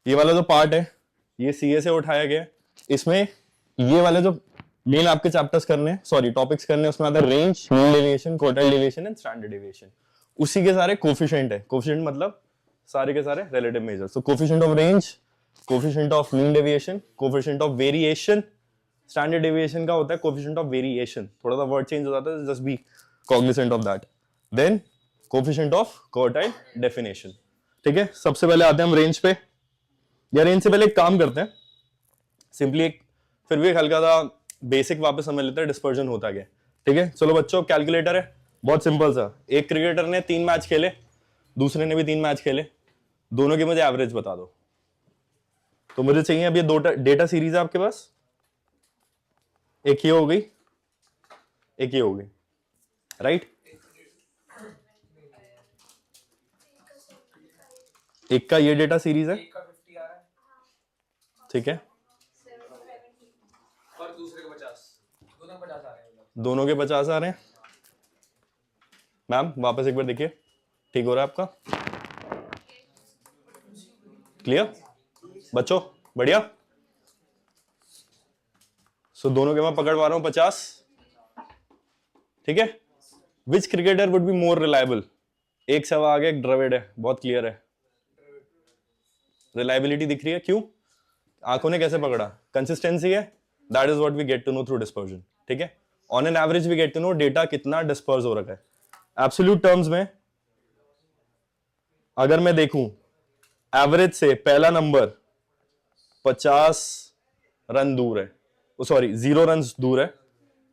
ये वाला जो पार्ट है ये सीए से उठाया गया है। इसमें ये वाले जो मेन आपके चैप्टर्स करने हैं, सॉरी टॉपिक्स करने हैं, उसमें आता है range, mean deviation, quartile deviation and standard deviation. उसी के सारे कोफिशिएंट है। कोफिशिएंट मतलब सारे के सारे relative measures. So coefficient of range, coefficient of mean deviation, coefficient of variation. Standard deviation का होता है कोफिशिएंट ऑफ वेरिएशन, थोड़ा सा वर्ड चेंज हो जाता है, just be cognizant of that. Then coefficient of quartile definition. ठीक है, सबसे पहले आते हैं हम रेंज पे। या रेंज से पहले एक काम करते हैं, सिंपली एक फिर भी एक हल्का सा बेसिक वापस समझ लेते हैं डिस्पर्जन होता क्या। ठीक है, चलो बच्चों, कैलकुलेटर है, बहुत सिंपल सा। एक क्रिकेटर ने 3 मैच खेले, दूसरे ने भी 3 मैच खेले, दोनों की मुझे एवरेज बता दो। तो मुझे चाहिए अब ये दो डेटा सीरीज है आपके पास, एक ये हो गई, एक ये हो गई, राइट। एक का ये डेटा सीरीज है, ठीक है, और दूसरे के 50, दोनों के 50 आ रहे हैं। मैम वापस एक बार देखिए, ठीक हो रहा है आपका? क्लियर बच्चों? बढ़िया। सो दोनों के मैं पकड़ पा रहा हूं 50, ठीक है। विच cricketer would be more reliable? एक सवा आगे, एक द्रविड़ है, बहुत क्लियर है। रिलायबिलिटी दिख रही है, क्यों? आंखों ने कैसे पकड़ा? कंसिस्टेंसी है, that is what we get to know through dispersion. ठीक है, on an average we get to know data कितना डिस्पर्स हो रखा है। एब्सोल्यूट टर्म्स में अगर मैं देखूं, एवरेज से पहला नंबर 50 रन दूर है, सॉरी 0 रन दूर है,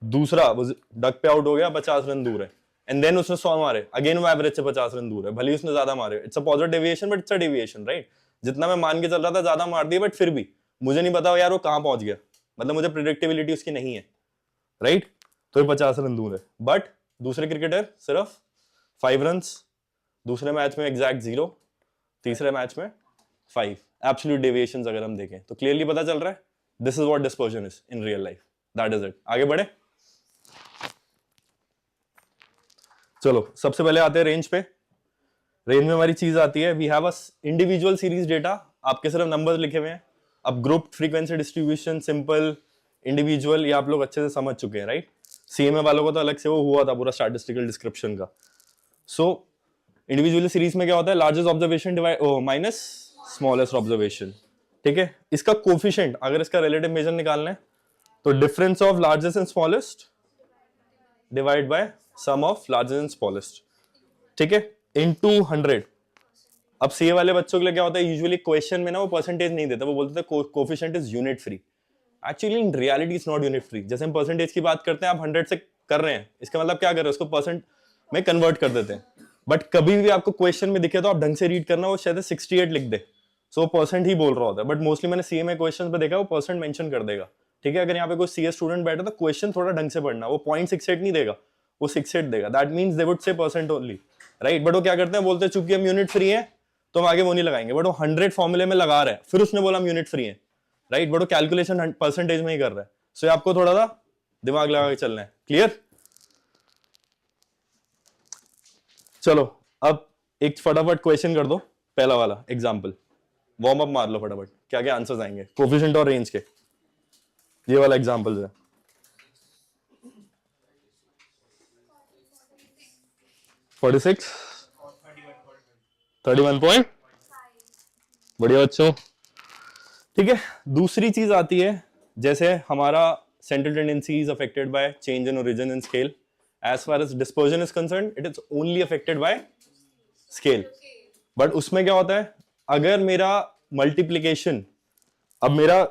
दूसरा डक पे आउट हो गया 50 रन दूर है, एंड देन उसने 100 मारे, अगेन वो एवरेज से 50 रन दूर है, भले ही उसने ज्यादा मारे। It's a positive deviation but it's a deviation, right. जितना मैं मान के चल रहा था ज्यादा मार दिया, बट फिर भी मुझे नहीं पता यार वो कहां पहुंच गया, मतलब मुझे प्रिडिक्टेबिलिटी उसकी नहीं है, राइट। तो ये 50 रन दूर है, बट दूसरे क्रिकेटर सिर्फ 5 रन, दूसरे मैच में एग्जैक्ट 0, तीसरे मैच में 5। एब्सोल्यूट डेविएशंस अगर हम देखें तो क्लियरली पता चल रहा है, this is what dispersion is in real life, that is it. आगे बढ़े, चलो सबसे पहले आते हैं रेंज पे। रेंज में हमारी चीज आती है, we have a individual series data, आपके सिर्फ नंबर्स लिखे हुए हैं। अब group frequency distribution, simple, individual, ये आप लोग अच्छे से समझ चुके हैं, राइट। सीएमए वालों को तो अलग से वो हुआ था पूरा स्टैटिस्टिकल डिस्क्रिप्शन का। सो इंडिविजुअल सीरीज में क्या होता है, largest observation divide minus smallest observation. ठीक है, इसका कोफिशिएंट अगर इसका रिलेटिव मेजर निकालना है तो difference of largest and smallest divide by sum of largest and smallest, ठीक है, इनटू 100। अब सीए वाले बच्चों के लिए क्या होता है, यूजुअली क्वेश्चन में ना वो परसेंटेज नहीं देता, वो बोलते थे coefficient is unit free. Actually in reality is not unit free. जैसे हम परसेंटेज की बात करते हैं, आप 100 से कर रहे हैं, इसका मतलब क्या कर रहे हैं, उसको परसेंट में कन्वर्ट कर देते हैं। बट कभी भी आपको क्वेश्चन में दिखे तो आप ढंग से रीड करना, वो शायद 68 लिख दे, सो परसेंट ही बोल रहा होता है। बट मोस्टली मैंने सीए में क्वेश्चन पे देखा वो परसेंट मेंशन कर देगा। ठीक है, अगर यहाँ पे कोई सीए स्टूडेंट बैठा तो क्वेश्चन थोड़ा ढंग से पढ़ना, वो 0.68 नहीं देगा, वो 68 देगा, that means they would say percent only, right. But वो क्या करते हैं, बोलते हैं चूंकि हम यूनिट फ्री है तो हम आगे वो नहीं लगाएंगे, बट वो 100 फॉर्मूले में लगा रहे हैं, फिर उसने बोला हम यूनिट फ्री है, राइट। बट वो कैलकुलेशन परसेंटेज में ही कर रहा है। सो आपको थोड़ा सा दिमाग लगा के चलना है, क्लियर। चलो अब एक फटाफट क्वेश्चन कर दो, पहला वाला एग्जाम्पल, वार्म अप मार लो फटाफट, क्या क्या आंसर्स आएंगे कोफिशिएंट और रेंज के। ये वाला एग्जाम्पल है, 46, 31 पॉइंट, बढ़िया बच्चों। ठीक है, दूसरी चीज आती है, जैसे हमारा central tendency is affected by change in origin and scale. As far as dispersion is concern, it is only affected by scale. But उसमें क्या होता है, अगर मेरा मल्टीप्लीकेशन, अब मेरा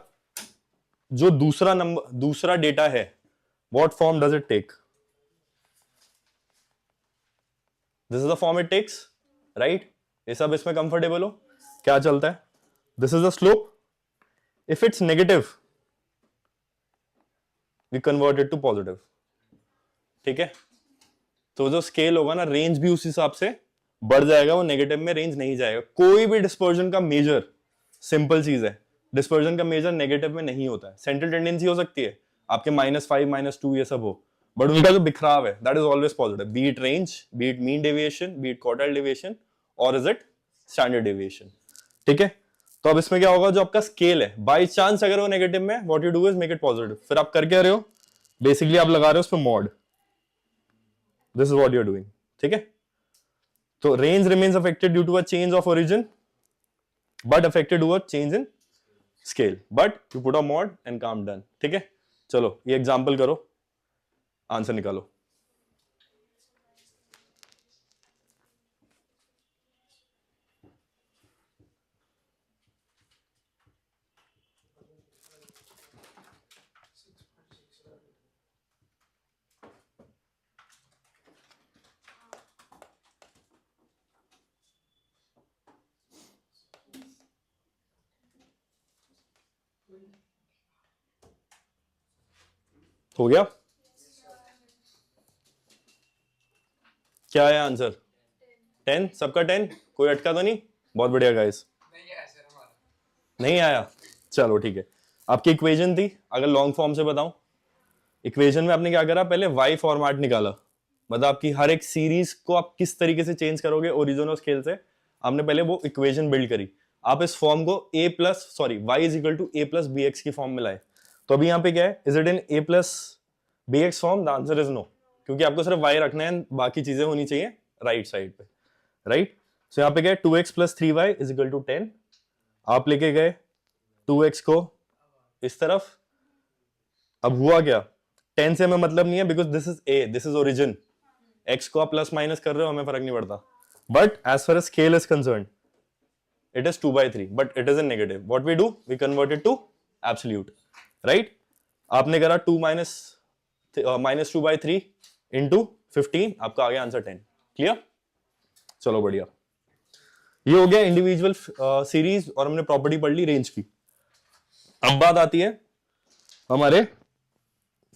जो दूसरा नंबर, दूसरा डेटा है, what form does it take? This is the form it takes, right. ये सब इसमें कंफर्टेबल हो, क्या चलता है, this is the slope, if it's negative we convert it to positive. ठीक है, तो जो स्केल होगा ना, रेंज भी उस हिसाब से बढ़ जाएगा, वो नेगेटिव में रेंज नहीं जाएगा। कोई भी डिस्पर्जन का मेजर, सिंपल चीज है, डिस्पर्जन का मेजर नेगेटिव में नहीं होता है। सेंट्रल टेंडेंसी हो सकती है आपके -5, -2 ये सब हो, बट उनका जो बिखराव है that is always positive, B it range, B it mean deviation, B it quartile deviation, और इज इट स्टैंडर्ड डेविएशन। ठीक है, तो अब इसमें क्या होगा, जो आपका स्केल है बाई चांस अगर वो नेगेटिव में, what you do is make it positive. फिर आप कर क्या रहे हो, बेसिकली आप लगा रहे हो उस पर mod, this is what you are doing, ठीक है। तो range remains affected due to a change of origin but affected to a change in scale, but you put a mod and काम डन, ठीक है। चलो ये एग्जांपल करो, answer निकालो। हो गया, क्या है आंसर? 10, सबका 10, कोई अटका तो नहीं? बहुत बढ़िया गाइस, नहीं आया, चलो ठीक है। आपकी इक्वेशन थी, अगर लॉन्ग फॉर्म से बताऊं, इक्वेशन में आपने क्या करा, पहले y फॉर्मेट निकाला, मतलब आपकी हर एक सीरीज को आप किस तरीके से चेंज करोगे ओरिजिन और स्केल से, आपने पहले वो इक्वेशन बिल्ड करी। आप इस फॉर्म को y is equal to a plus B X की फॉर्म में लाए। तो अभी यहाँ पे क्या है, is it in a plus B X form? The answer is no, क्योंकि आपको सिर्फ y रखना है, बाकी चीजें होनी चाहिए राइट साइड पे, राइट। सो यहाँ पे क्या है, 2x plus 3y is equal to 10। आप लेके गए 2x को इस तरफ, अब हुआ क्या, 10 से हमें मतलब नहीं है, because this is a, this is origin. x को आप प्लस माइनस कर रहे हो, हमें फर्क नहीं पड़ता, but as far as scale is concern it is 2/3, but it is in negative. What we do, we convert it to absolute, right? आपने करा 2 minus 2/3 into 15, आपका आ गया आंसर 10। क्लियर? चलो बढ़िया, ये हो गया इंडिविजुअल सीरीज और हमने प्रॉपर्टी पढ़ ली रेंज की। अब बात आती है हमारे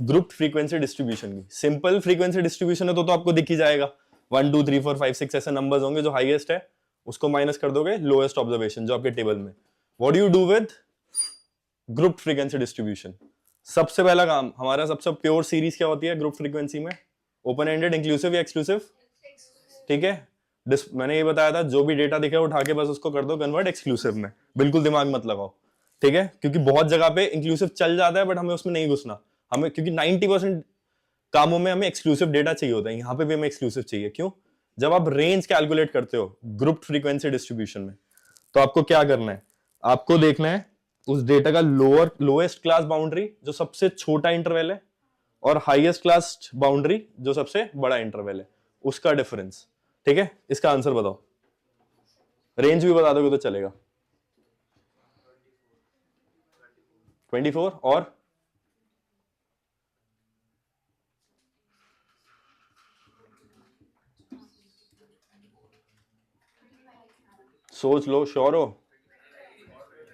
ग्रुप फ्रीक्वेंसी डिस्ट्रीब्यूशन की। सिंपल फ्रीक्वेंसी डिस्ट्रीब्यूशन है तो आपको दिख ही जाएगा, 1 2 3 4 5 6 ऐसे नंबर्स होंगे, जो हाईएस्ट है उसको माइनस कर दोगे लोएस्ट ऑब्जर्वेशन जो आपके टेबल में। What do you do with group frequency distribution? सबसे पहला काम हमारा, सबसे प्योर सीरीज क्या होती है ग्रुप फ्रीक्वेंसी में? ओपन एंडेड, इंक्लूसिव या एक्सक्लूसिव? ठीक है, मैंने ये बताया था, जो भी डेटा दिखे उठा के बस उसको कर दो कन्वर्ट एक्सक्लूसिव में, बिल्कुल दिमाग मत लगाओ, ठीक है। क्योंकि बहुत जगह पे इंक्लूसिव चल जाता है, बट हमें उसमें नहीं घुसना, हमें क्योंकि 90% कामों में हमें एक्सक्लूसिव डेटा चाहिए होता है, यहाँ पे भी हमें एक्सक्लूसिव चाहिए। क्यों? जब आप रेंज कैलकुलेट करते हो ग्रुप फ्रीक्वेंसी डिस्ट्रीब्यूशन में, तो आपको क्या करना है, आपको देखना है उस डेटा का लोएस्ट क्लास बाउंड्री जो सबसे छोटा इंटरवल है, और हाईएस्ट क्लास बाउंड्री जो सबसे बड़ा इंटरवल है, उसका डिफरेंस, ठीक है। इसका आंसर बताओ, रेंज भी बता दोगे तो चलेगा। 24 और सोच लो, श्योर हो?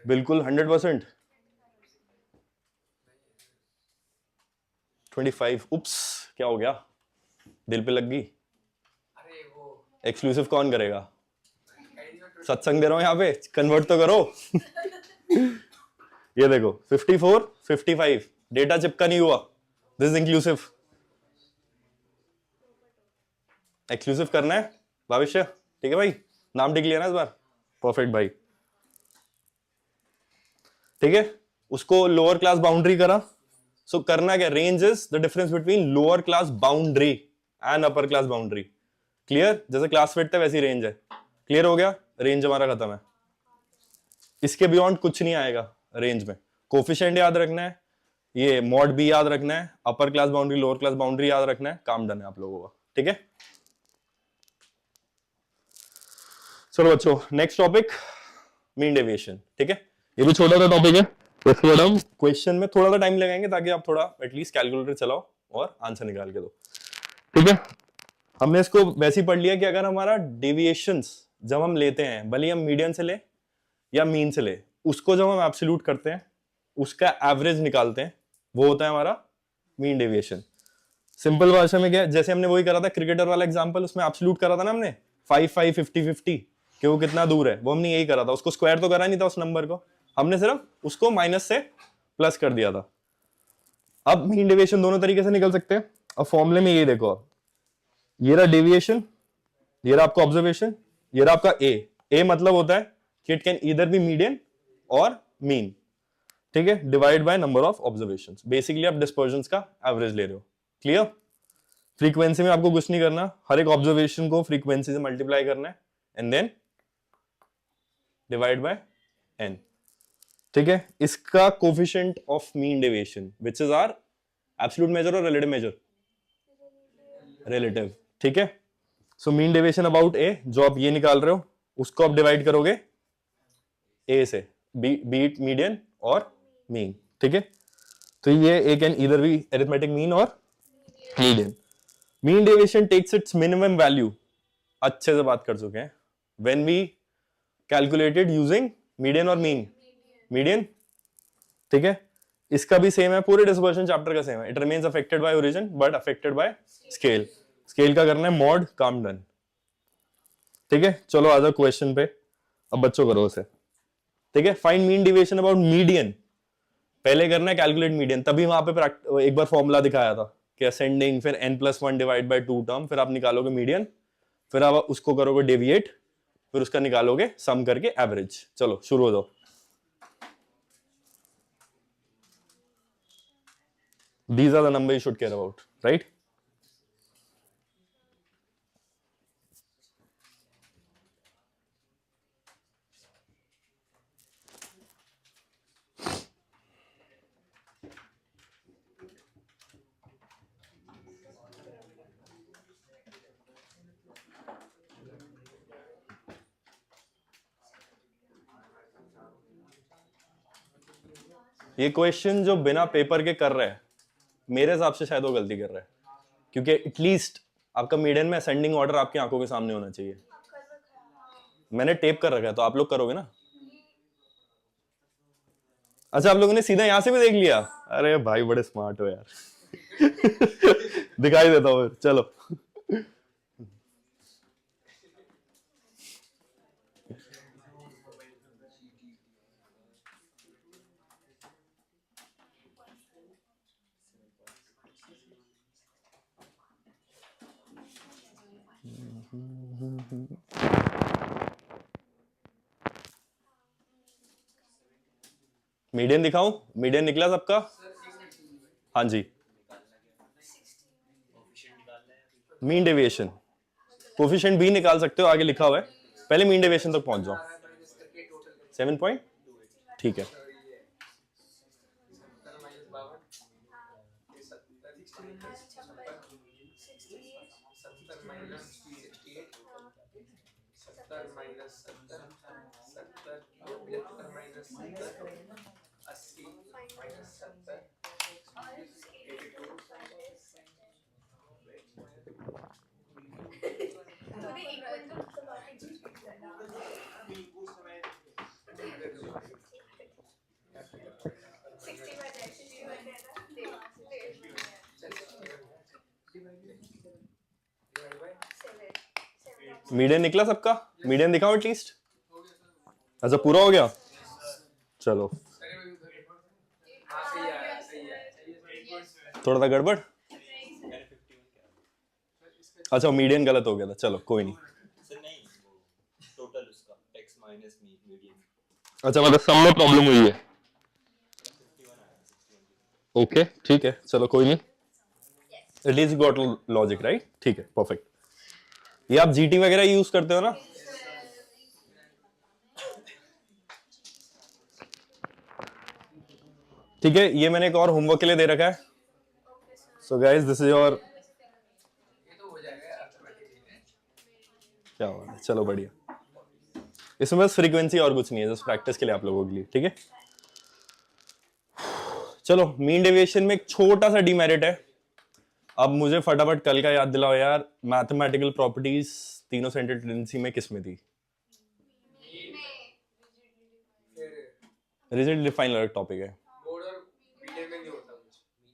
बिल्कुल 100%? 25। उप्स, क्या हो गया, दिल पे लग गई? एक्सक्लूसिव कौन करेगा? सत्संग दे रहा हूं यहाँ पे, कन्वर्ट तो करो। ये देखो 54 55 डेटा चिपका नहीं हुआ, दिस इज इंक्लूसिव। एक्सक्लूसिव करना है भविष्य, ठीक है भाई, नाम टिक लिया ना इस बार, परफेक्ट भाई, ठीक है। उसको लोअर क्लास बाउंड्री करा, सो करना क्या, range is the difference between lower class boundary and upper class boundary. Clear? जैसे क्लास फिट है वैसी रेंज है। क्लियर हो गया? रेंज हमारा खत्म है, इसके बियॉन्ड कुछ नहीं आएगा रेंज में। कोफिशिएंट याद रखना है, ये मॉड बी याद रखना है, upper class boundary lower class boundary याद रखना है, काम डन है आप लोगों का, ठीक है। चलो बच्चों, नेक्स्ट टॉपिक मीन डेविएशन, ठीक है। ये भी छोटा सा टॉपिक है, इसके बाद हम क्वेश्चन में थोड़ा सा टाइम लगाएंगे ताकि आप थोड़ा एटलीस्ट कैलकुलेटर चलाओ और आंसर निकाल के दो, ठीक है। हमने इसको वैसे ही पढ़ लिया कि अगर हमारा डेविएशंस जब हम लेते हैं, भले हम मीडियन से ले या मीन से ले, उसको जब हम एब्सोल्यूट करते हैं, उसका एवरेज निकालते हैं, वो होता है हमारा मीन डेविएशन। सिंपल भाषा में क्या है, जैसे हमने वही करा था क्रिकेटर वाला एग्जांपल, उसमें एब्सोल्यूट करा था ना हमने 5 5 50 50 कि वो कितना दूर है, वो हमने यही करा था, उसको स्क्वायर तो करा नहीं था उस नंबर को, हमने सिर्फ उसको माइनस से प्लस कर दिया था। अब मीन डेविएशन दोनों तरीके से निकल सकते हैं। अब फॉर्मूले में ये देखो, ये रहा डेविएशन, ये रहा आपका ऑब्जर्वेशन, ये रहा आपका ए मतलब होता है कि it can either B median और मीन, ठीक है, divide by number of observations. Basically आप डिस्पर्जन का एवरेज ले रहे हो। क्लियर? फ्रीक्वेंसी में आपको कुछ नहीं करना, हर एक ऑब्जर्वेशन को फ्रीक्वेंसी से मल्टीप्लाई करना है and then divide by n, ठीक है। इसका coefficient of mean deviation which is are absolute measure और रिलेटिव मेजर, रिलेटिव, ठीक है। So mean deviation about a, जो आप ये निकाल रहे हो उसको आप डिवाइड करोगे a से, बीट मीडियन और मीन, ठीक है। तो ये A can either be arithmetic mean और median. Mean deviation takes its minimum value, अच्छे से बात कर चुके हैं, when we calculated using median और मीडियन, ठीक है। इसका भी सेम है, पूरे डिस्पर्शन चैप्टर का सेम है। It remains affected by origin but affected by scale. Scale का करना है मॉड काम डन, ठीक है। चलो आ जाओ क्वेश्चन पे, अब बच्चों करो उसे, ठीक है। Find mean deviation about median, पहले करना है कैलकुलेट मीडियन, तभी वहां पे एक बार फॉर्मूला दिखाया था कि असेंडिंग, फिर n+1 डिवाइड बाय 2 टर्म, फिर आप निकालोगे मीडियन, फिर आप उसको करोगे डेविएट, फिर उसका निकालोगे सम करके एवरेज। चलो शुरू हो जाओ। These are the numbers you should care about, right? ये क्वेश्चन जो बिना पेपर के कर रहे हैं, मेरे हिसाब से शायद वो गलती कर रहा है, क्योंकि एटलीस्ट आपका मीडियन में असेंडिंग ऑर्डर आपकी आंखों के सामने होना चाहिए। मैंने टेप कर रखा है, तो आप लोग करोगे ना? अच्छा, आप लोगों ने सीधा यहां से भी देख लिया? अरे भाई बड़े स्मार्ट हो यार। दिखाई देता हूँ, चलो। मीडियन दिखाऊं? मीडियन निकला सबका? हाँ जी। मीन डेविएशन कोफिशिएंट भी निकाल सकते हो, आगे लिखा हुआ है, पहले मीन डेविएशन तक पहुंच जाओ। 7 पॉइंट, ठीक है। मीडियन निकला सबका? मीडियन दिखाओ एटलीस्ट। अच्छा पूरा हो गया, चलो। थोड़ा सा गड़बड़, अच्छा मीडियन गलत हो गया था, चलो कोई नहीं। अच्छा मतलब सम में प्रॉब्लम हुई है, ओके ठीक है, चलो कोई नहीं। At least got logic, right? ठीक है, परफेक्ट। ये आप जीटी वगैरह यूज करते हो ना? ठीक है, ये मैंने एक और होमवर्क के लिए दे रखा है। So guys this is your, क्या हुआ, चलो बढ़िया। इसमें बस फ्रीक्वेंसी और कुछ नहीं है, जस्ट प्रैक्टिस के लिए आप लोगों के लिए, ठीक है। चलो, मीन डेविएशन में एक छोटा सा डीमेरिट है। अब मुझे फटाफट कल का याद दिलाओ यार, मैथमेटिकल प्रॉपर्टीज तीनों सेंट्रल टेंडेंसी में किस में थी? रिजिड डिफाइन अलग टॉपिक है,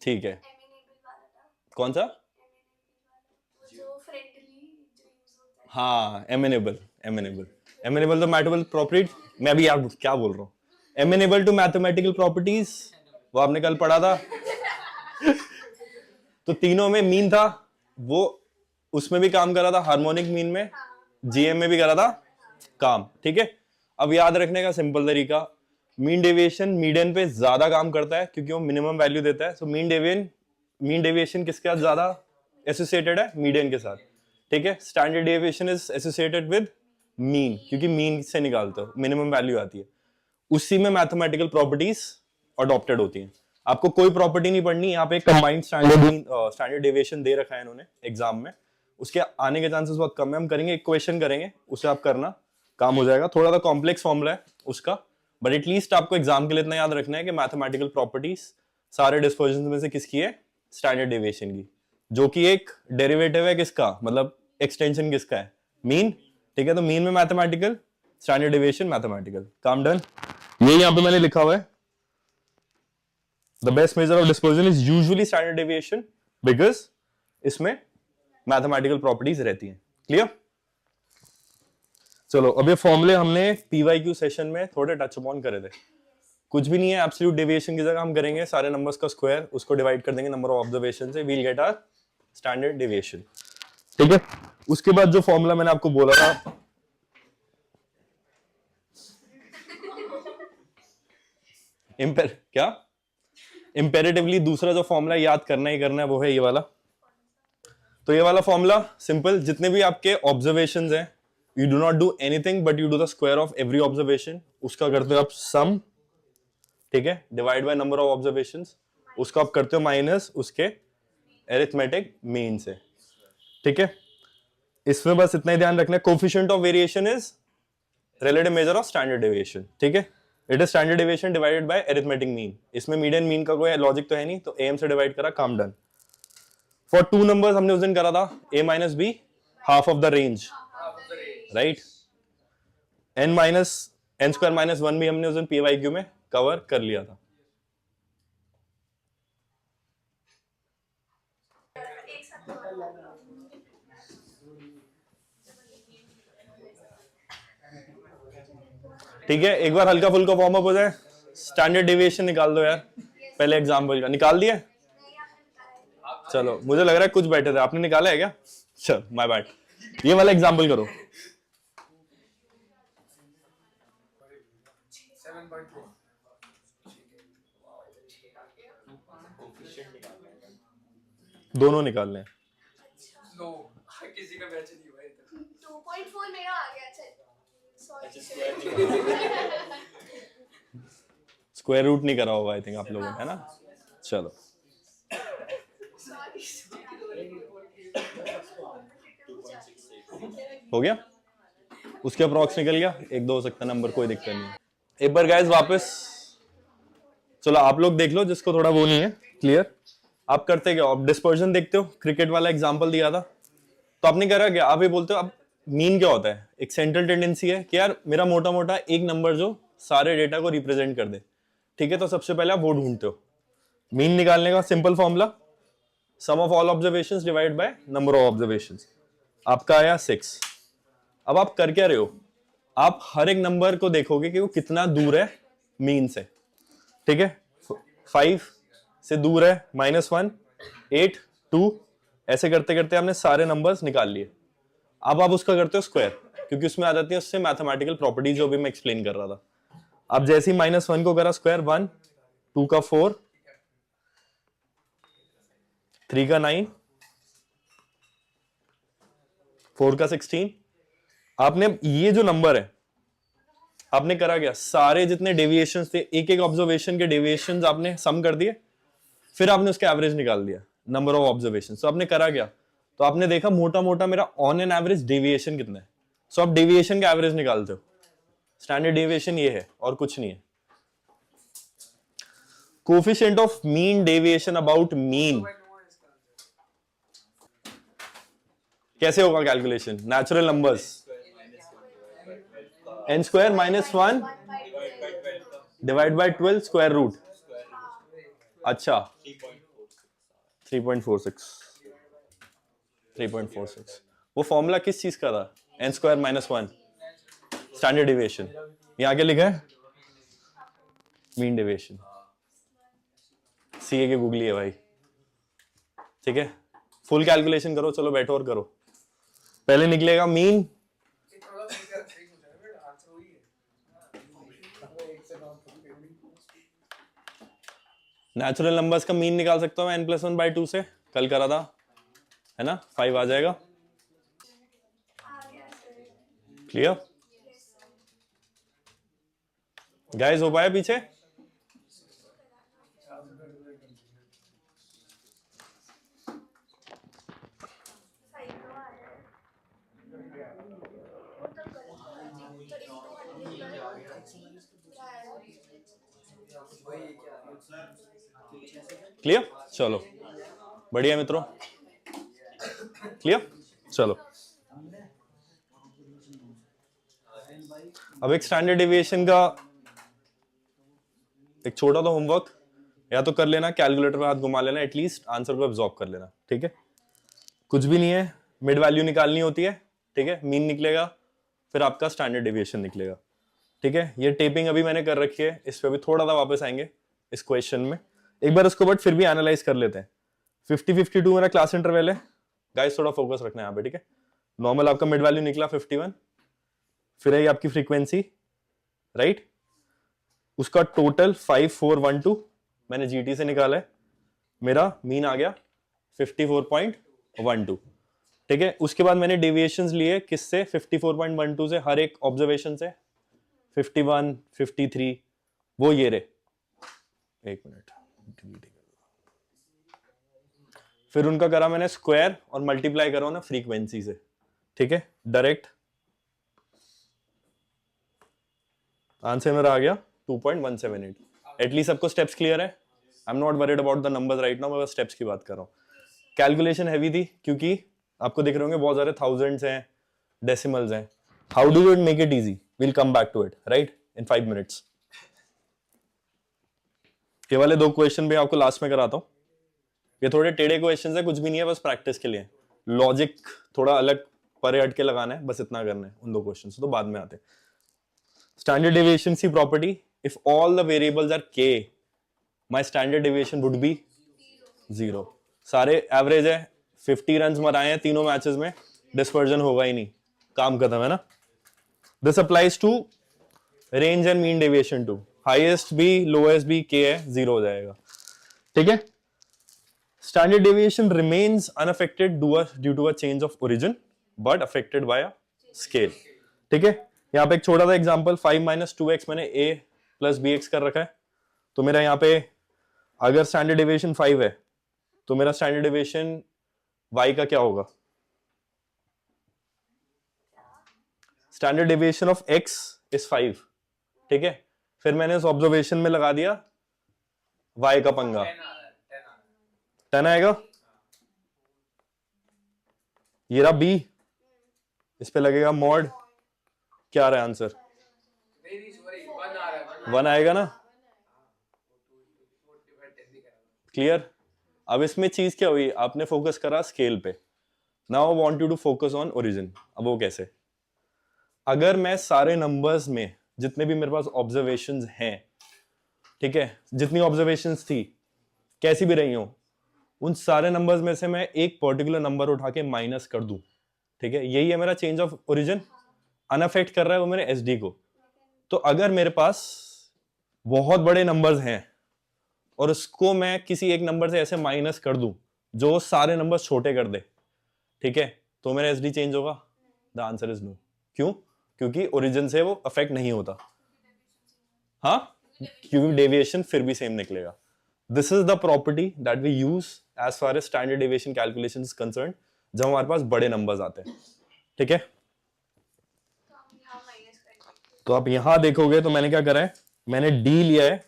ठीक है। कौन सा? हाँ, एमिनेबल तो मैथमेटिकल प्रॉपर्टीज, मैं भी यार क्या बोल रहा हूँ, एमिनेबल टू मैथमेटिकल प्रॉपर्टीज, वो आपने कल पढ़ा था। तो तीनों में मीन था, वो उसमें भी काम करा था, हार्मोनिक मीन में, जीएम में भी करा था काम, ठीक है। अब याद रखने का सिंपल तरीका, मीन डेविएशन मीडियन पे ज्यादा काम करता है क्योंकि वो मिनिमम वैल्यू देता है। सो मीन डेविएशन किसके साथ ज्यादा एसोसिएटेड है? मीडियन के साथ। ठीक है, standard deviation is associated with mean, क्योंकि मीन से निकालते हो मिनिमम वैल्यू आती है। उसी में मैथमेटिकल प्रॉपर्टीज अडॉप्टेड होती हैं। आपको कोई प्रॉपर्टी नहीं पढ़नी, यहाँ पे कंबाइंड स्टैंडर्ड डेविएशन दे रखा है इन्होंने एग्जाम में, उसके आने के चांसेस बहुत कम है। हम करेंगे, एक क्वेश्चन करेंगे, उसे आप करना, काम हो जाएगा। थोड़ा सा कॉम्प्लेक्स फॉर्मूला है उसका, बट एटलीस्ट आपको एग्जाम के लिए इतना याद रखना है कि मैथमेटिकल प्रॉपर्टीज सारे डिस्पर्जन में से किसकी है? स्टैंडर्ड डेविएशन की, जो कि एक डेरिवेटिव है किसका, मतलब एक्सटेंशन किसका है? मीन। ठीक है, तो मीन में मैथमेटिकल, स्टैंडर्ड डेविएशन मैथमेटिकल। काम डन। ये यहाँ पे मैंने लिखा हुआ है, the best measure of dispersion is usually standard deviation because इसमें मैथमेटिकल प्रॉपर्टीज रहती हैं। क्लियर? चलो, अब ये फॉर्मूले हमने पीवाईक्यू सेशन में थोड़े टच अपॉन करे थे। कुछ भी नहीं है, एब्सोल्यूट डेविएशन की जगह हम करेंगे सारे नंबर्स का स्क्वायर, उसको डिवाइड कर देंगे नंबर ऑफ ऑब्जर्वेशन से, we'll get our standard deviation. ठीक है, उसके बाद जो फॉर्मूला मैंने आपको बोला था, क्या इंपेरेटिवली दूसरा जो फॉर्मूला याद करना ही करना है वो है ये वाला। तो ये वाला फॉर्मूला सिंपल, जितने भी आपके ऑब्जर्वेशंस हैं, you do not do anything but you do the square of every observation. उसका करते हो आप सम, ठीक है, divide by number of observations, उसका आप करते हो माइनस उसके अरिथमेटिक मीन से। ठीक है, इसमें बस इतना ही ध्यान रखना है, coefficient of variation is relative measure of standard deviation. ठीक है, it is standard deviation divided by arithmetic mean. इसमें मीडियन मीन का कोई लॉजिक तो है नहीं, तो एम से डिवाइड करा, काम डन। फॉर टू नंबर्स हमने उस दिन करा था a minus B, half of the range, right. n square minus 1 भी हमने उस दिन पीवाईक्यू में कवर कर लिया था। ठीक है, एक बार हल्का फुल्का वार्म अप हो जाए। स्टैंडर्ड डेविएशन निकाल दो यार, पहले एग्जाम्पल का निकाल दिया। चलो, मुझे लग रहा है कुछ बैठे थे, आपने निकाला है क्या? चल, माय बैड। ये वाला एग्जाम्पल करो। 7.4 दोनों निकालने हैं। किसी का बैच नहीं हुआ है। 2.4 मेरा आ गया। स्क्वायर रूट नहीं करा होगा आई थिंक आप लोगों ने, है ना? चलो, हो गया, उसके अप्रॉक्स निकल गया, 1-2 हो सकता नंबर, कोई दिक्कत नहीं। एक बार गाइस वापस, चलो आप लोग देख लो जिसको थोड़ा वो नहीं है क्लियर। आप करते क्या, आप डिस्पर्जन देखते हो, क्रिकेट वाला एग्जांपल दिया था, तो आपने करा क्या, आप ये बोलते हो अब मीन क्या होता है? एक सेंट्रल टेंडेंसी है कि यार मेरा मोटा मोटा एक नंबर जो सारे डेटा को रिप्रेजेंट कर दे। ठीक है, तो सबसे पहले आप वो ढूंढते हो। मीन निकालने का simple formula, sum of all observations divide by number of observations. आपका आया 6। अब आप कर क्या रहे हो, आप हर एक नंबर को देखोगे कि वो कितना दूर है मीन से। ठीक है, 5 से दूर है, -1, 8, 2, ऐसे करते करते आपने सारे नंबर्स निकाल लिए। अब आप उसका करते हो स्क्वायर, क्योंकि उसमें आ जाती है उससे मैथमेटिकल प्रॉपर्टीज जो भी मैं एक्सप्लेन कर रहा था। अब जैसे ही -1 को करा स्क्वायर, 1, 2 का 4, 3 का 9, 4 का 16। आपने ये जो नंबर है, आपने करा क्या, सारे जितने डेविएशंस थे, एक एक ऑब्जर्वेशन के डेविएशंस आपने सम कर दिए, फिर आपने उसका एवरेज निकाल दिया, नंबर ऑफ ऑब्जर्वेशन। तो आपने करा क्या, तो आपने देखा मोटा मोटा मेरा ऑन एन एवरेज डेविएशन कितना है। सो आप डेविएशन का एवरेज निकालते हो। स्टैंडर्ड डेविएशन ये है और कुछ नहीं है। Coefficient of mean deviation about mean कैसे होगा calculation? Natural numbers, n square -1 divide by 12 square root. अच्छा, 3.46। वो फॉर्मूला किस चीज का था? n square -1 standard deviation. यहां क्या लिखा है? Mean deviation. सीए के गूगली है भाई। ठीक है, फुल कैलकुलेशन करो। चलो बैठो और करो। पहले निकलेगा मीन, नेचुरल नंबर्स का मीन निकाल सकता हूँ n+1/2 से, कल करा था, है ना, 5 आ जाएगा। क्लियर गाइस, हो पाया पीछे? क्लियर, चलो बढ़िया मित्रों, क्लियर, चलो अब एक स्टैंडर्ड डेविएशन का एक छोटा सा होमवर्क या तो कर लेना, कैलकुलेटर में हाथ घुमा लेना, एटलीस्ट आंसर को एब्जॉर्ब कर लेना, ठीक है। कुछ भी नहीं है, मिड वैल्यू निकालनी होती है, ठीक है, मीन निकलेगा, फिर आपका स्टैंडर्ड डेविएशन निकलेगा, ठीक है। ये टेपिंग अभी मैंने कर रखी है, इस पे अभी थोड़ा सा वापस आएंगे इस क्वेश्चन में एक बार, उसको बट फिर भी एनालाइज कर लेते हैं। 50-52 मेरा क्लास इंटरवल है गाइस, थोड़ा फोकस रखना है यहाँ पे, ठीक है। नॉर्मल आपका मिड वैल्यू निकला 51, फिर है आपकी फ्रीक्वेंसी, राइट, उसका टोटल 5412 मैंने जीटी से निकाला है, मेरा मीन आ गया 54.12, ठीक है। उसके बाद मैंने डेविएशंस लिए किससे, 54.12 से, हर एक ऑब्जर्वेशन से, 51, 53, वो ये रे, एक मिनट, फिर उनका करा मैंने स्क्वायर और मल्टीप्लाई करा ना फ्रीक्वेंसी से, ठीक है, डायरेक्ट आंसर मेरा आ गया 2.178। एटलीस्ट सबको स्टेप्स क्लियर है? I am not worried about the numbers right now, मैं बस स्टेप्स की बात कर रहा हूँ। कैलकुलेशन हैवी थी क्योंकि आपको दिख रहे होंगे बहुत सारे थाउजेंड्स हैं, डेसिमल्स हैं। How do you make it easy, will come back to it right in 5 minutes. ये वाले 2 क्वेश्चन भी आपको लास्ट में कराता हूँ, ये थोड़े टेढ़े क्वेश्चन है, कुछ भी नहीं है, बस प्रैक्टिस के लिए, लॉजिक थोड़ा अलग परे हट के लगाना है, बस इतना करना है। उन 2 क्वेश्चन तो बाद में आते हैं। स्टैंडर्ड डेविएशन की property, if all the variables are k, my standard deviation would be 0। सारे एवरेज है, 50 रन मराए हैं तीनों मैचेस में, डिस्पर्जन होगा ही नहीं, काम खत्म है ना। This applies to range and mean deviation too, highest भी लोएस्ट भी k है, 0 हो जाएगा, ठीक है। Standard deviation remains unaffected due to a change of origin, but affected by a scale, ठीक है। यहाँ पे एक छोटा सा एग्जांपल, 5 - 2x मैंने a + bx कर रखा है, तो मेरा यहाँ पे अगर स्टैंडर्ड डेविएशन 5 है तो मेरा स्टैंडर्ड डेविएशन y का क्या होगा, standard deviation of x is 5, ठीक है। फिर मैंने इस ऑब्जर्वेशन में लगा दिया y का पंगा, 10 आएगा, ये रहा b, इस पे लगेगा मॉड, क्या आ रहा है आंसर, 1 आएगा ना, क्लियर। अब इसमें चीज क्या हुई, आपने फोकस करा स्केल पे, now I want you to focus on origin. अब वो कैसे, अगर मैं सारे नंबर्स में जितने भी मेरे पास ऑब्जर्वेशंस हैं, ठीक है, जितनी ऑब्जर्वेशंस थी कैसी भी रही हो, उन सारे नंबर्स में से मैं एक पर्टिकुलर नंबर उठा के माइनस कर दूं, ठीक है, यही है मेरा चेंज ऑफ ओरिजिन, अनअफेक्ट कर रहा है वो मेरे एसडी को। तो अगर मेरे पास बहुत बड़े नंबर्स हैं और उसको मैं किसी एक नंबर से ऐसे माइनस कर दूं जो सारे नंबर छोटे कर दे, ठीक है, तो मेरा एसडी चेंज होगा, द आंसर इज नो। क्यों, क्योंकि ओरिजिन से वो अफेक्ट नहीं होता, हाँ, क्योंकि डेविएशन फिर भी सेम निकलेगा। This is the property that we use as far as standard deviation calculation is concern, जब हमारे पास बड़े नंबर्स आते हैं, ठीक है। तो आप यहां देखोगे तो मैंने क्या करा है, मैंने डी लिया है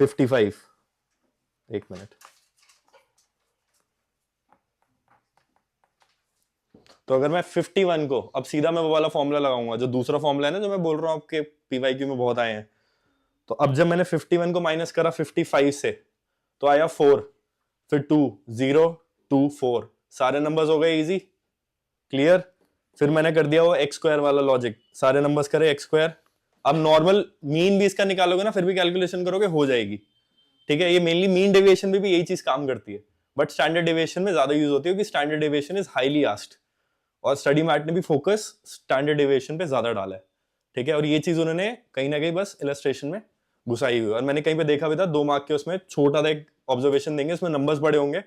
55, एक मिनट, तो अगर मैं 51 को, अब सीधा मैं वो वाला फॉर्मूला लगाऊंगा जो दूसरा फॉर्मूला है ना, जो मैं बोल रहा हूं आपके पीवाईक्यू में बहुत आए हैं, तो अब जब मैंने 51 को माइनस करा 55 से, तो आया 4, फिर 2, 0, 2, 4, सारे नंबर्स हो गए इजी, क्लियर। फिर मैंने कर दिया वो एक्स स्क्वायर वाला लॉजिक, सारे नंबर्स करे एक्स स्क्वायर। अब नॉर्मल मीन भी इसका निकालोगे ना, फिर भी कैलकुलेशन करोगे, हो जाएगी, ठीक है। ये मेनली मीन डेविएशन में भी यही चीज काम करती है, बट स्टैंडर्ड डेविएशन में ज्यादा यूज होती है, क्योंकि standard deviation is highly asked, और स्टडी मैट ने भी फोकस स्टैंडर्ड डेविएशन पे ज्यादा डाला है, ठीक है, और ये चीज उन्होंने कहीं ना कहीं बस इलस्ट्रेशन में घुसाई हुई है। और मैंने कहीं पे देखा भी था 2 मार्क के उसमें छोटा सा एक ऑब्जर्वेशन देंगे, उसमें नंबर्स बड़े होंगे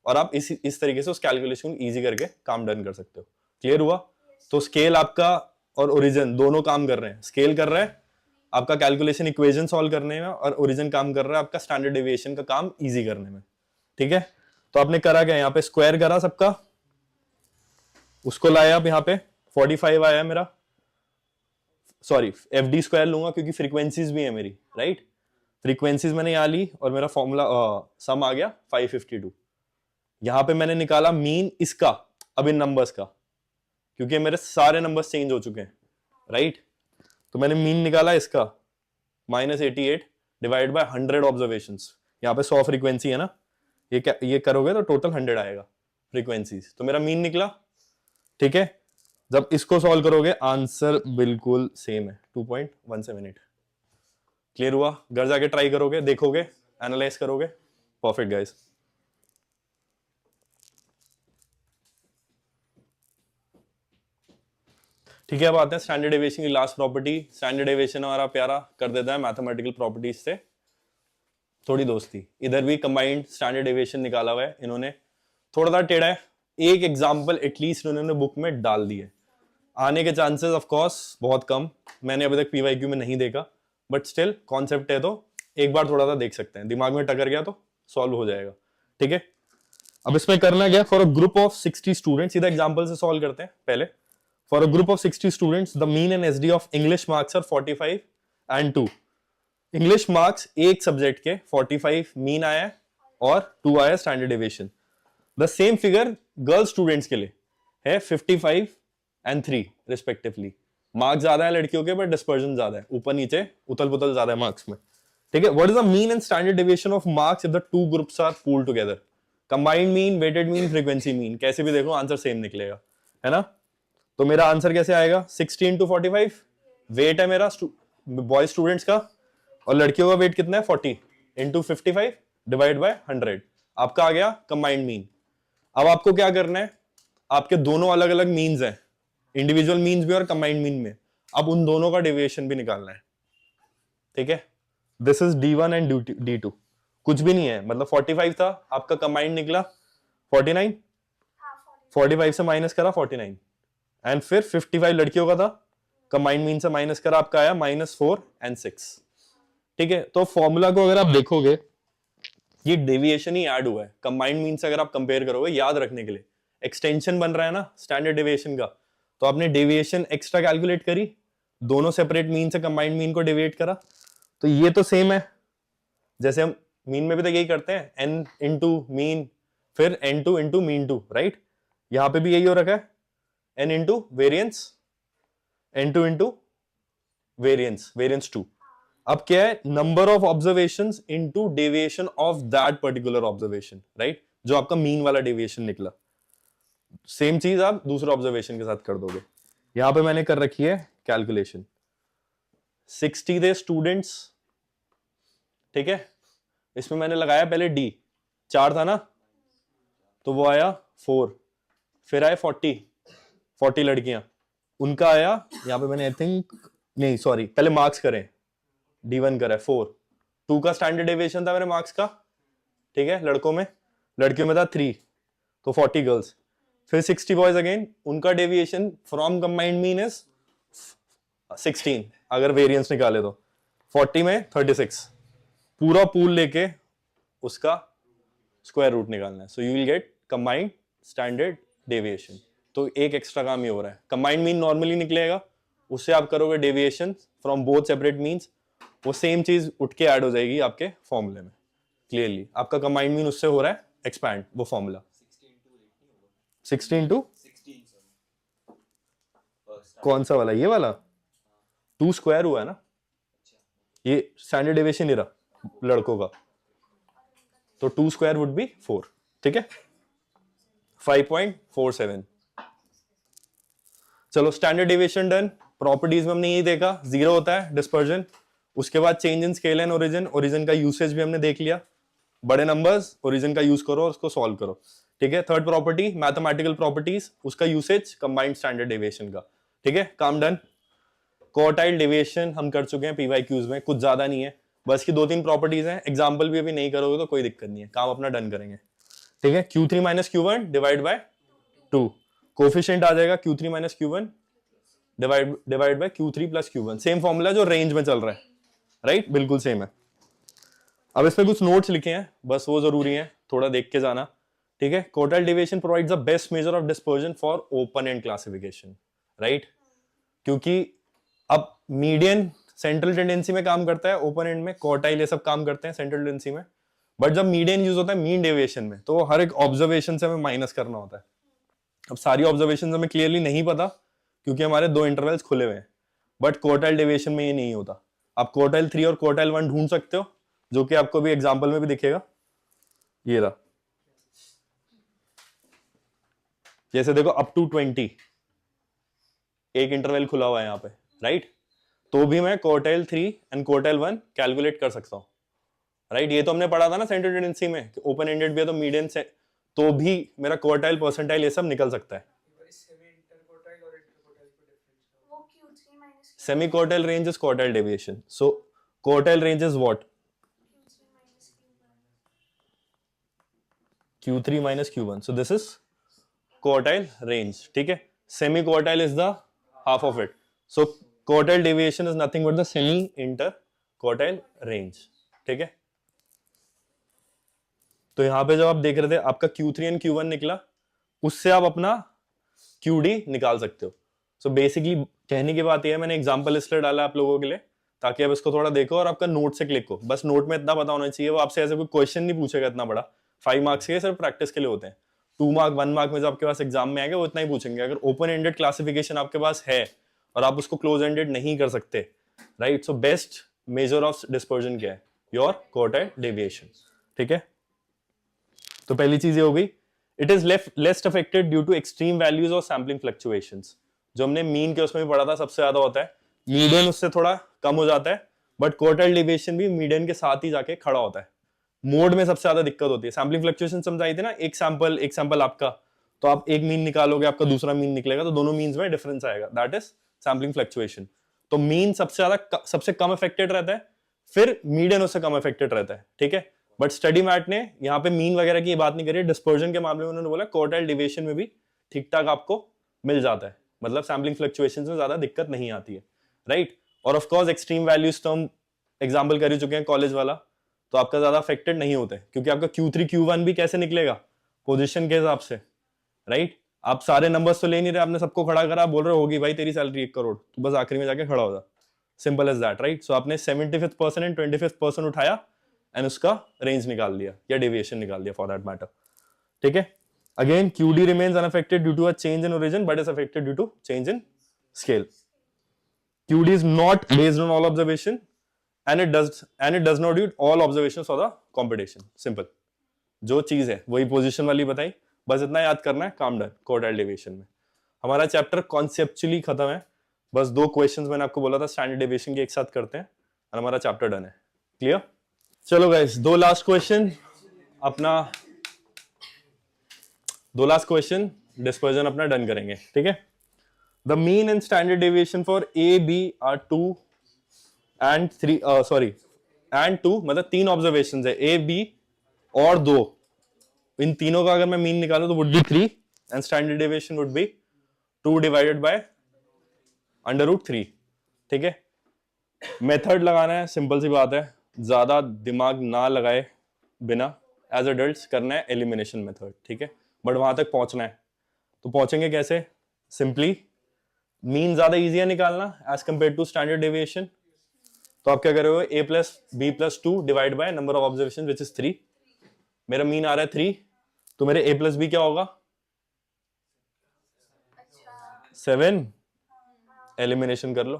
और आप इस तरीके से उस कैलकुलेशन को इजी करके काम डन कर सकते हो। क्लियर हुआ? तो स्केल आपका और ओरिजिन दोनों काम कर रहे हैं। स्केल कर रहा है आपका कैलकुलेशन इक्वेशन सॉल्व करने में, और ओरिजिन काम कर रहा है आपका स्टैंडर्ड डेविएशन का काम इजी करने में। ठीक है, तो आपने करा क्या, यहाँ पे स्क्वायर करा सबका, उसको लाया आप यहाँ पे 45 आया मेरा, सॉरी FD स्क्वायर लूंगा क्योंकि फ्रीक्वेंसीज भी है मेरी, राइट। फ्रीक्वेंसीज मैंने यहाँ ली और मेरा फॉर्मूला सम आ गया 552। यहां पे मैंने निकाला मीन इसका, अब इन नंबर्स का, क्योंकि मेरे सारे नंबर्स चेंज हो चुके हैं, राइट। तो मैंने मीन निकाला इसका -88 डिवाइड बाय 100 ऑब्जर्वेशंस। यहाँ पे 100 फ्रीक्वेंसी है ना, ये करोगे तो टोटल 100 आएगा फ्रीक्वेंसीज, तो मेरा मीन निकला। ठीक है, जब इसको सॉल्व करोगे आंसर बिल्कुल सेम है, 2.17। क्लियर हुआ? घर जाके ट्राई करोगे, देखोगे, एनालाइज करोगे। Perfect guys. ठीक है, अब आते हैं स्टैंडर्ड डेविएशन की लास्ट प्रॉपर्टी। स्टैंडर्ड डेविएशन हमारा प्यारा कर देता है मैथमेटिकल प्रॉपर्टीज से थोड़ी दोस्ती। इधर भी कंबाइंड स्टैंडर्ड डेविएशन निकाला हुआ है इन्होंने, थोड़ा सा टेढ़ा है। एक एग्जांपल एटलीस्ट उन्होंने बुक में डाल दी है, आने के चांसेस ऑफ कोर्स बहुत कम, मैंने अभी तक PYQ में नहीं देखा, बट स्टिल कॉन्सेप्ट है तो एक बार थोड़ा सा देख सकते हैं, दिमाग में टकर गया तो सॉल्व हो जाएगा। ठीक है, अब इसमें करना क्या, for a group of 60 students, सीधा एग्जांपल से सॉल्व करते हैं पहले। For a group of 60 students the mean and SD of English marks are 45 and 2। English marks एक सब्जेक्ट के 45 मीन आया है और 2 आया standard deviation. The same figure girl students के लिए है 55 and 3 रिस्पेक्टिवली। मार्क्स ज्यादा है लड़कियों के, बट डिस्पर्जन ज्यादा है, ऊपर नीचे उतल पुतल ज्यादा है मार्क्स में। ठीक है, what is the mean and standard deviation of marks if the two groups are pooled together? Combined mean, weighted mean, frequency mean, कैसे भी देखो आंसर सेम निकलेगा, है ना। तो मेरा आंसर कैसे आएगा, 60 into 45 वेट है मेरा बॉय स्टूडेंट्स का, और लड़कियों का वेट कितना है 40 into 55 डिवाइड बाय 100, आपका आ गया कंबाइंड मीन। अब आपको क्या करना है, आपके दोनों अलग अलग मीन्स हैं, इंडिविजुअल मीन्स भी और कंबाइंड मीन में, अब उन दोनों का डेविएशन भी निकालना है। ठीक है, this is D1 and D2, कुछ भी नहीं है, मतलब 45 था आपका, कंबाइंड निकला 49, 45 से माइनस करा 49, एंड फिर 55 लड़कियों का था, कंबाइंड मीन से माइनस करा, आपका आया -4 and 6। ठीक है, तो फॉर्मूला को अगर आप देखोगे ये डेविएशन ही ऐड हुआ है कंबाइंड मीन से, अगर आप कंपेयर करोगे याद रखने के लिए, एक्सटेंशन बन रहा है ना स्टैंडर्ड डेविएशन का, तो आपने डेविएशन एक्स्ट्रा कैलकुलेट करी, दोनों सेपरेट मीन से कंबाइंड मीन को डेविएट करा, तो ये तो सेम है, जैसे हम मीन में भी तो यही करते हैं, n into मीन फिर n2 into मीन 2, राइट। यहां पे भी यही हो रखा है, n into variance, n2 into variance, variance 2। अब क्या है, number of observations into deviation of that particular observation, right, जो आपका मीन वाला डेविएशन निकला। सेम चीज आप दूसरे ऑब्जर्वेशन के साथ कर दोगे। यहां पे मैंने कर रखी है कैलकुलेशन, 60 थे स्टूडेंट्स, ठीक है, इसमें मैंने लगाया पहले D, 4 था ना, तो वो आया 4, फिर आए 40 लड़कियां, उनका आया, यहां पे मैंने आई थिंक नहीं सॉरी पहले मार्क्स करें, D1 करा 4, 2 का स्टैंडर्ड डेविएशन था मेरे मार्क्स का, ठीक है, लड़कों में, लड़कियों में था 3, तो 40 गर्ल्स, फिर 60 बॉयज अगेन, उनका deviation from combined mean is 16, अगर वेरिएंस निकाले तो 40 में 36, पूरा पूल लेके उसका स्क्वायर रूट निकालना है, so you will get combined standard deviation. तो एक एक्स्ट्रा काम ये हो रहा है, कंबाइंड मीन नॉर्मली निकलेगा, उससे आप करोगे deviation from both separate means, वो सेम चीज उठ के ऐड हो जाएगी आपके फॉर्मूले में। क्लियरली आपका कंबाइंड मीन उससे हो रहा है एक्सपैंड, वो फॉर्मूला 16 into कौन सा वाला, ये वाला 2 स्क्वायर हुआ है ना, ये स्टैंडर्ड डेविएशन नहीं रहा लड़कों का, तो 2 स्क्वायर वुड बी 4, ठीक है, 5.47। चलो स्टैंडर्ड डेविएशन डन। प्रॉपर्टीज में हमने यही देखा, 0 होता है डिस्पर्जन, उसके बाद change in scale and origin, origin का यूसेज भी हमने देख लिया, बड़े नंबर्स ओरिजिन का यूज करो और उसको सॉल्व करो, ठीक है। थर्ड प्रॉपर्टी मैथमेटिकल प्रॉपर्टीज, उसका यूसेज कंबाइंड स्टैंडर्ड डेविएशन का, ठीक है, काम डन। क्वार्टाइल डेविएशन हम कर चुके हैं पीवाईक्यूज में, कुछ ज्यादा नहीं है, बस की 2-3 प्रॉपर्टीज हैं, एग्जाम्पल भी अभी नहीं करोगे तो कोई दिक्कत नहीं है, काम अपना डन करेंगे। ठीक है, Q3 minus Q1 divide by 2, coefficient आ जाएगा Q3 minus Q1 divide by Q3 plus Q1, same formula जो रेंज में चल रहा है, राइट, बिल्कुल सेम है। अब इसमें कुछ नोट्स लिखे हैं, बस वो जरूरी है, थोड़ा देख के जाना। ठीक है, quartile deviation provides the best measure of dispersion for open and classification, right, क्योंकि अब मीडियन सेंट्रल टेंडेंसी में काम करता है, ओपन एंड में क्वार्टाइल ये सब काम करते हैं सेंट्रल टेंडेंसी में, बट जब मीडियन यूज होता है मीन डेविएशन में, तो हर एक ऑब्जर्वेशन से हमें माइनस करना होता है। अब सारी ऑब्जर्वेशन हमें क्लियरली नहीं पता क्योंकि हमारे 2 इंटरवल्स खुले हुए हैं, बट क्वार्टाइल डेविएशन में ये नहीं होता। आप क्वार्टाइल 3 और क्वार्टाइल 1 ढूंढ सकते हो, जो कि आपको भी एग्जाम्पल में भी दिखेगा, ये रहा, जैसे देखो अप टू 20 एक इंटरवल खुला हुआ है यहाँ पे, राइट, तो भी मैं क्वार्टाइल 3 एंड क्वार्टाइल 1 कैलकुलेट कर सकता हूँ, राइट। ये तो हमने पढ़ा था ना सेंट्रल टेंडेंसी में, ओपन एंडेड भी है तो मीडियन से, तो भी मेरा क्वार्टाइल परसेंटाइल ये सब निकल सकता है। Semi quartile range is quartile deviation, so quartile range is what, Q3 minus Q1, so this is quartile range, ठीक है। Semi quartile is the half of it, so quartile deviation is nothing but the semi inter quartile range, ठीक है। तो यहां पे जब आप देख रहे थे आपका Q3 एंड Q1 निकला, उससे आप अपना QD निकाल सकते हो। सो बेसिकली कहने की बात यह है, मैंने एग्जाम्पल इसलिए डाला आप लोगों के लिए ताकि आप इसको थोड़ा देखो और आपका नोट से क्लिक हो, बस नोट में इतना पता होना चाहिए, वो आपसे ऐसे कोई क्वेश्चन नहीं पूछेगा इतना बड़ा, 5 मार्क्स के सिर्फ प्रैक्टिस के लिए होते हैं, 2 मार्क 1 मार्क में जो आपके पास एग्जाम में आएगा वो इतना ही पूछेंगे। अगर ओपन एंडेड क्लासिफिकेशन आपके पास है और आप उसको क्लोज एंडेड नहीं कर सकते, right, so best measure of dispersion क्या है, योर क्वार्टाइल डेविएशन, ठीक है। तो पहली चीज ये हो गई, it is less affected due to extreme values और सैम्पलिंग फ्लक्चुएशंस, जो हमने मीन के उसमें भी पढ़ा था सबसे ज्यादा होता है, मीडियन उससे थोड़ा कम हो जाता है, बट क्वार्टाइल डेविएशन भी मीडियन के साथ ही जाके खड़ा होता है, मोड में सबसे ज्यादा दिक्कत होती है। सैम्पलिंग फ्लक्चुएशन समझाई थी ना, एक सैंपल आपका, तो आप एक मीन निकालोगे, आपका दूसरा मीन निकलेगा, तो दोनों मीन्स में डिफरेंस आएगा, दैट इज सैम्पलिंग फ्लक्चुएशन। तो मीन सबसे कम अफेक्टेड रहता है, फिर मीडियन उससे कम अफेक्टेड रहता है, ठीक है। बट स्टडी मैट ने यहाँ पे मीन वगैरह की बात नहीं करी, डिस्पर्जन के मामले में उन्होंने बोला क्वार्टाइल डेविएशन में भी ठीक ठाक आपको मिल जाता है, मतलब सैम्पलिंग फ्लक्चुएशन में ज्यादा दिक्कत नहीं आती है, राइट। और ऑफ कोर्स एक्सट्रीम वैल्यूज तो हम एग्जाम्पल कर ही चुके हैं कॉलेज वाला, तो आपका ज्यादा अफेक्टेड नहीं होते, क्योंकि आपका Q3 Q1 भी कैसे निकलेगा, पोजीशन के हिसाब से, राइट। आप सारे नंबर्स तो ले नहीं रहे, आपने सबको खड़ा करा, बोल रहे होगी भाई तेरी सैलरी 1 करोड़, तो बस आखिरी में जाके खड़ा हो जा, सिंपल एज दैट, राइट। सो आपने 75th person and 25th person उठाया एंड उसका रेंज निकाल लिया या डेविएशन निकाल लिया फॉर दैट मैटर, ठीक है। Again QD remains unaffected due to a change in origin but is affected due to change in scale. QD is not based on all observation and it does not do all observations for the computation. Simple. जो चीज है वही position वाली बताई, बस इतना याद करना है, काम डन। क्वार्टाइल डेविएशन में हमारा चैप्टर कॉन्सेप्चुअली खत्म है, बस 2 क्वेश्चंस मैंने आपको बोला था स्टैंडर्ड डेविएशन के एक साथ करते हैं और हमारा चैप्टर डन है। क्लियर? चलो गाइस, 2 लास्ट क्वेश्चन, अपना 2 लास्ट क्वेश्चन डिस्पर्जन अपना डन करेंगे, ठीक है। The mean and standard deviation for A, B are 2 and 3 and 2, मतलब 3 ऑब्जर्वेशंस है, A, B और 2, इन तीनों का अगर मैं मीन निकालूं तो would be 3 and standard deviation would B 2 divided by √3, ठीक है। मेथड लगाना है, सिंपल सी बात है, ज्यादा दिमाग ना लगाए बिना एज अडल्ट्स करना है एलिमिनेशन मेथड, ठीक है। बट वहां तक पहुंचना है, तो पहुंचेंगे कैसे? सिंपली मीन ज्यादा इजी है निकालना as compare to standard deviation, तो आप क्या करोगे, A + B + 2 divide by number of observation which is 3, मेरा मीन आ रहा है 3, तो मेरे A + B क्या होगा, 7, एलिमिनेशन कर लो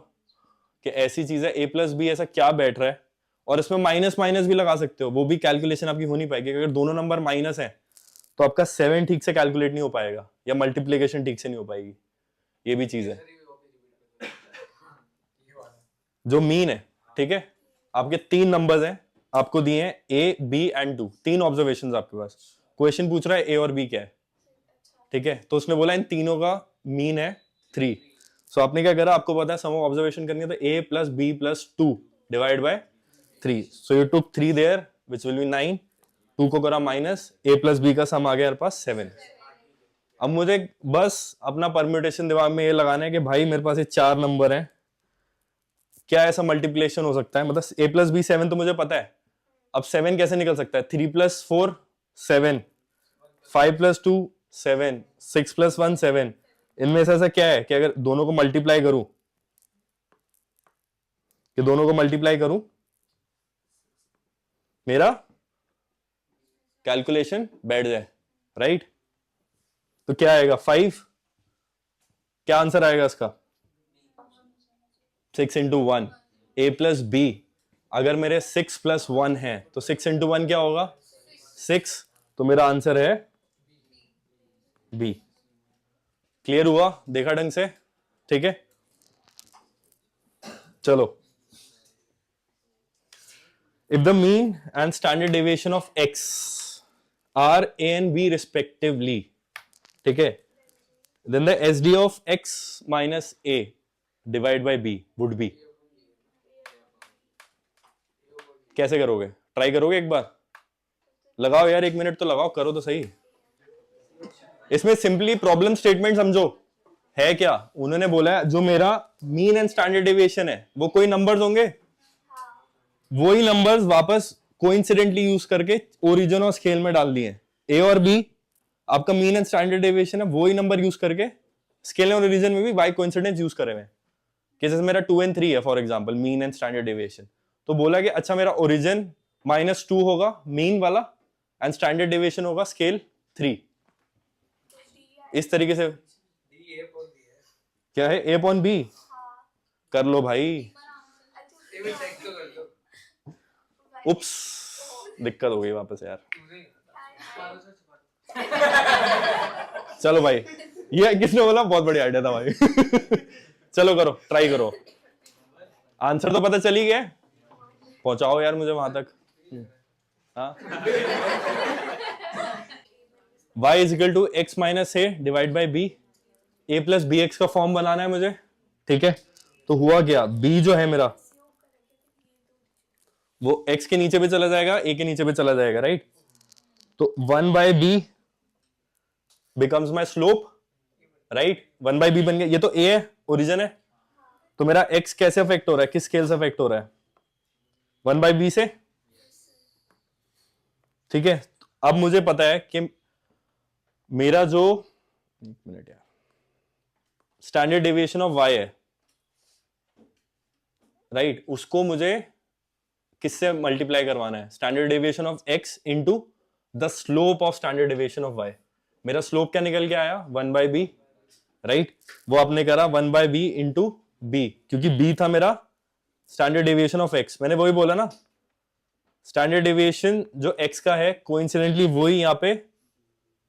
कि ऐसी चीज है A + B ऐसा क्या बैठ रहा है, और इसमें माइनस माइनस भी लगा सकते हो, वो भी कैलकुलेशन आपकी हो नहीं पाएगी, अगर दोनों नंबर माइनस है तो आपका 7 ठीक से कैलकुलेट नहीं हो पाएगा या मल्टीप्लीकेशन ठीक से नहीं हो पाएगी, ये भी चीज है। जो मीन है, ठीक है, आपके 3 नंबर्स हैं, आपको दिए हैं A, B एंड 2, 3 ऑब्जर्वेशंस आपके पास, क्वेश्चन पूछ रहा है A और B क्या है, ठीक है, तो उसने बोला इन तीनों का मीन है 3, सो आपने क्या करा, आपको पता है सम ऑफ ऑब्जर्वेशन करनी है, तो a plus B plus 2 divide by 3. So you took 3 there which will be 9, 2 को करा माइनस, a प्लस बी का सम आ गया हमारे पास 7. अब मुझे बस अपना परम्यूटेशन दिमाग में ये लगाना है कि भाई मेरे पास ये 4 नंबर हैं, क्या ऐसा मल्टीप्लिकेशन हो सकता है, मतलब a प्लस बी 7 तो मुझे पता है, अब 7 कैसे निकल सकता है, 3 प्लस 4 7, 5 प्लस 2 7, 6 प्लस 1 7. इनमें से ऐसा क्या है कि अगर दोनों को मल्टीप्लाई करूं, मेरा कैलकुलेशन बैठ जाए, राइट? तो क्या आएगा 5, क्या आंसर आएगा इसका 6 इंटू 1. a प्लस बी, अगर मेरे 6 प्लस 1 है तो 6 इंटू 1 क्या होगा 6, तो मेरा आंसर है बी. क्लियर हुआ, देखा ढंग से, ठीक है? चलो, if the mean and standard deviation of x are a and b respectively, ठीक है, then the SD of x minus a divided by b would be, कैसे करोगे, ट्राई करोगे एक बार, लगाओ यार, 1 मिनट तो लगाओ, करो तो सही. इसमें सिंपली प्रॉब्लम स्टेटमेंट समझो है क्या. उन्होंने बोला है जो मेरा मीन एंड स्टैंडर्ड डेविएशन है वो कोई नंबर्स होंगे, वही नंबर्स वापस कोइंसिडेंटली यूज करके ओरिजिन और स्केल में डाल दिए. ए और बी आपका मीन एंड स्टैंडर्ड डेविएशन है, वही नंबर यूज करके स्केल और ओरिजिन में भी बाय कोइंसिडेंस यूज करे हुए हैं. जैसे मेरा 2 and 3 है for example, mean and standard deviation, तो बोला कि अच्छा मेरा ओरिजिन -2 होगा मीन वाला एंड स्टैंडर्ड डेविएशन होगा स्केल 3. इस तरीके से क्या है, ए अपॉन बी कर लो भाई. उप्स, दिक्कत हो गई वापस यार. चलो भाई, ये किसने बोला, बहुत बढ़िया आइडिया था भाई. चलो करो, ट्राई करो. आंसर तो पता चल ही गया, पहुंचाओ यार मुझे वहां तक. हाँ, y is equal to X minus A divide by B, A plus B X का फॉर्म बनाना है मुझे, ठीक है? तो हुआ क्या, b जो है मेरा वो x के नीचे भी चला जाएगा, a के नीचे भी चला जाएगा, राइट? तो 1 by b becomes my slope, right? 1 by b बन गया. ये तो a है, ओरिजिन है, तो मेरा x कैसे अफेक्ट हो रहा है, किस स्केल से अफेक्ट हो रहा है, 1 बाय b से, ठीक है? अब मुझे पता है कि मेरा जो, एक मिनट यार, स्टैंडर्ड डेविएशन ऑफ y है, राइट? उसको मुझे किससे मल्टीप्लाई करवाना है, standard deviation of x into the slope of standard deviation of y. मेरा स्लोप क्या निकल के आया 1 बाय बी, राइट? वो आपने करा 1 बाय बी इंटू बी, क्योंकि b था मेरा स्टैंडर्ड डेविएशन ऑफ x. मैंने वही बोला ना, स्टैंडर्ड डेविएशन जो x का है कोइंसिडेंटली वही यहाँ पे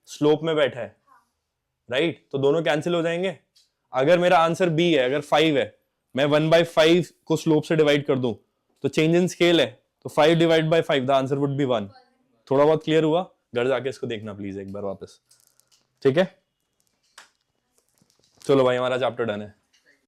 स्लोप में बैठा है, राइट? तो दोनों कैंसिल हो जाएंगे. अगर मेरा आंसर b है, अगर 5 है, मैं 1/5 को स्लोप से डिवाइड कर दूं तो चेंज इन स्केल है, तो 5 divide by 5 the answer would be 1. थोड़ा बहुत क्लियर हुआ? घर जाके इसको देखना प्लीज एक बार वापस, ठीक है? चलो भाई, हमारा चैप्टर डन है.